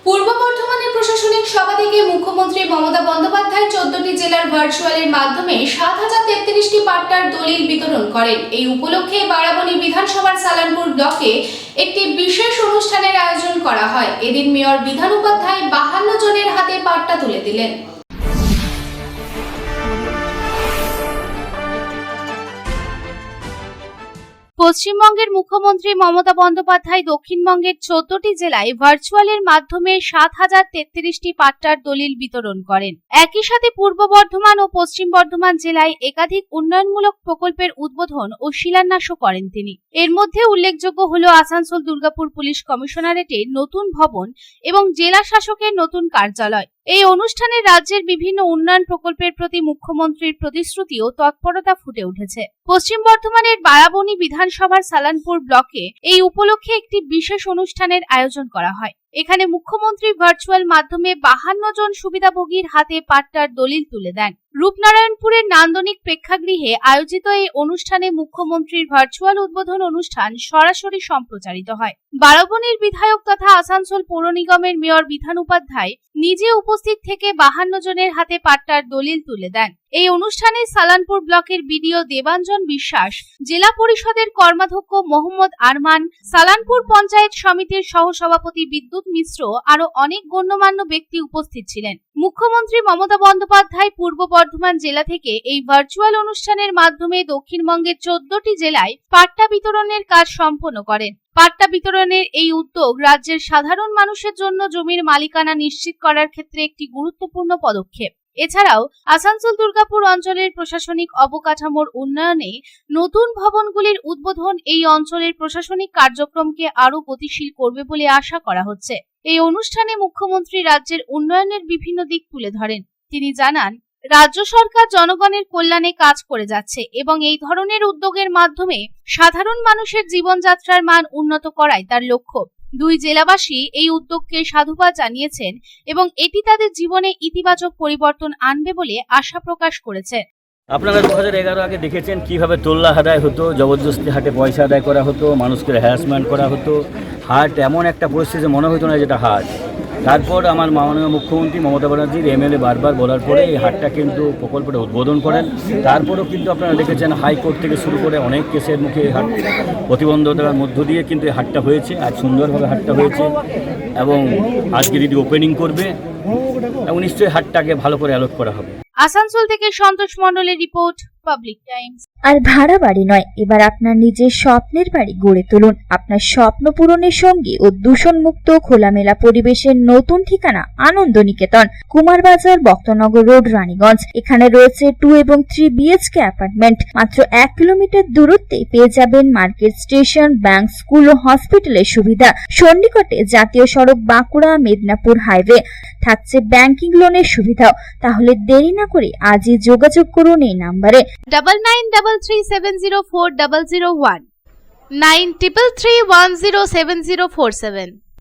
পূর্ব বর্ধমানের প্রশাসনিক সভা থেকে মুখ্যমন্ত্রী মমতা বন্দ্যোপাধ্যায় 14টি জেলার ভার্চুয়ালের মাধ্যমে 7033টি পাট্টার দলিল বিতরণ করেন। এই উপলক্ষে বারাবণী বিধানসভার সালানপুর ব্লকে একটি বিশেষ অনুষ্ঠানের আয়োজন করা হয়। এদিন মেয়র বিধান উপাধ্যায় 52 জনের হাতে পাট্টা তুলে দিলেন। পশ্চিমবঙ্গের মুখ্যমন্ত্রী মমতা বন্দ্যোপাধ্যায় দক্ষিণবঙ্গের 14টি জেলায় ভার্চুয়ালের মাধ্যমে 7033টি পাট্টার দলিল বিতরণ করেন। একই সাথে পূর্ব বর্ধমান ও পশ্চিম বর্ধমান জেলায় একাধিক উন্নয়নমূলক প্রকল্পের উদ্বোধন ও শিলান্যাসও করেন তিনি। এর মধ্যে উল্লেখযোগ্য হল আসানসোল দুর্গাপুর পুলিশ কমিশনারেটের নতুন ভবন এবং জেলা শাসকের নতুন কার্যালয়। এই অনুষ্ঠানে রাজ্যের বিভিন্ন উন্নয়ন প্রকল্পের প্রতি মুখ্যমন্ত্রীর প্রতিশ্রুতি ও তৎপরতা ফুটে উঠেছে। পশ্চিম বর্ধমানের বারাবণী বিধানসভার সালানপুর ব্লকে এই উপলক্ষে একটি বিশেষ অনুষ্ঠানের আয়োজন করা হয়। এখানে মুখ্যমন্ত্রী ভার্চুয়াল মাধ্যমে 52 জন সুবিধাভোগীর হাতে পাট্টার দলিল তুলে দেন। রূপনারায়ণপুরের নান্দনিক প্রেক্ষাগৃহে আয়োজিত এই অনুষ্ঠানে মুখ্যমন্ত্রীর ভার্চুয়াল উদ্বোধন অনুষ্ঠান সরাসরি সম্প্রচারিত হয়। বারাবণীর বিধায়ক তথা আসানসোল পৌর নিগমের মেয়র বিধান উপাধ্যায় নিজে উপস্থিত থেকে 52 জনের হাতে পাট্টার দলিল তুলে দেন। এই অনুষ্ঠানে সালানপুর ব্লকের বিডিও দেবাঞ্জন বিশ্বাস, জেলা পরিষদের কর্মাধ্যক্ষ মোহাম্মদ আরমান, সালানপুর পঞ্চায়েত সমিতির সহসভাপতি বিদ্যুৎ মিশ্র আরো অনেক গণ্যমান্য ব্যক্তি উপস্থিত ছিলেন। মুখ্যমন্ত্রী মমতা বন্দ্যোপাধ্যায় পূর্ব বর্ধমান জেলা থেকে এই ভার্চুয়াল অনুষ্ঠানের মাধ্যমে দক্ষিণবঙ্গের 14টি জেলায় পাট্টা বিতরণের কাজ সম্পন্ন করেন। পাট্টা বিতরণের এই উদ্যোগ রাজ্যের সাধারণ মানুষের জন্য জমির মালিকানা নিশ্চিত করার ক্ষেত্রে একটি গুরুত্বপূর্ণ পদক্ষেপ। এছাড়াও আসানসোল দুর্গাপুর অঞ্চলের প্রশাসনিক অবকাঠামোর উন্নয়নে নতুন ভবনগুলির উদ্বোধন এই অঞ্চলের প্রশাসনিক কার্যক্রমকে আরো গতিশীল করবে বলে আশা করা হচ্ছে। এই অনুষ্ঠানে মুখ্যমন্ত্রী রাজ্যের উন্নয়নের বিভিন্ন দিক তুলে ধরেন। তিনি জানান, রাজ্য সরকার জনগণের কল্যাণে কাজ করে যাচ্ছে এবং এই ধরনের উদ্যোগের মাধ্যমে সাধারণ মানুষের জীবনযাত্রার মান উন্নত করাই তার লক্ষ্য। দুই জেলাবাসী এই উদ্যোগকে সাধুবাদ জানিয়েছেন এবং এটি তাদের জীবনে ইতিবাচক পরিবর্তন আনবে বলে আশা প্রকাশ করেছে। আপনারা 2011 আগে দেখেছেন কিভাবে তোল্লা আদায় হতো, জবরদস্তি হাটে পয়সা আদায় করা হতো, মানুষকে হ্যারাসমেন্ট করা হতো। হাট এমন একটা পরিস্থিতি মনে হতো না যেটা হাট। তারপর আমার মাননীয় মুখ্যমন্ত্রী মমতা ব্যানার্জির এমএলএ বারবার বলার পরে এই হাটটা কিন্তু প্রকল্পটা উদ্বোধন করেন। তারপরেও কিন্তু আপনারা দেখেছেন হাইকোর্ট থেকে শুরু করে অনেক কেসের মুখে এই হাট প্রতিবন্ধকতার মধ্য দিয়ে কিন্তু এই হাটটা হয়েছে। আজ সুন্দরভাবে হাটটা হয়েছে এবং আজকে দিদি ওপেনিং করবে এবং নিশ্চয়ই হাটটাকে ভালো করে অ্যালট করা হবে। আসানসোল থেকে সন্তোষ মণ্ডলের রিপোর্ট, পাবলিক টাইমস। আর ভাড়া বাড়ি নয়, এবার আপনার নিজের স্বপ্নের বাড়ি গড়ে তুলুন। আপনার স্বপ্ন পূরণের সঙ্গে ও দূষণমুক্ত খোলামেলা পরিবেশের নতুন ঠিকানা আনন্দ নিকেতন, কুমারবাজার, বক্তনগর রোড, রানীগঞ্জ। এখানে রয়েছে 2 এবং 3 BHK অ্যাপার্টমেন্ট। মাত্র 1 কিলোমিটার দূরত্বে পেয়ে যাবেন মার্কেট, স্টেশন, ব্যাংক, স্কুল ও হসপিটালের সুবিধা। সন্নিকটে জাতীয় সড়ক বাঁকুড়া মেদিনীপুর হাইওয়ে, থাকছে ব্যাংকিং লোনের সুবিধাও। তাহলে দেরি না করে আজই যোগাযোগ করুন এই নম্বরে 9933370401 9333107047।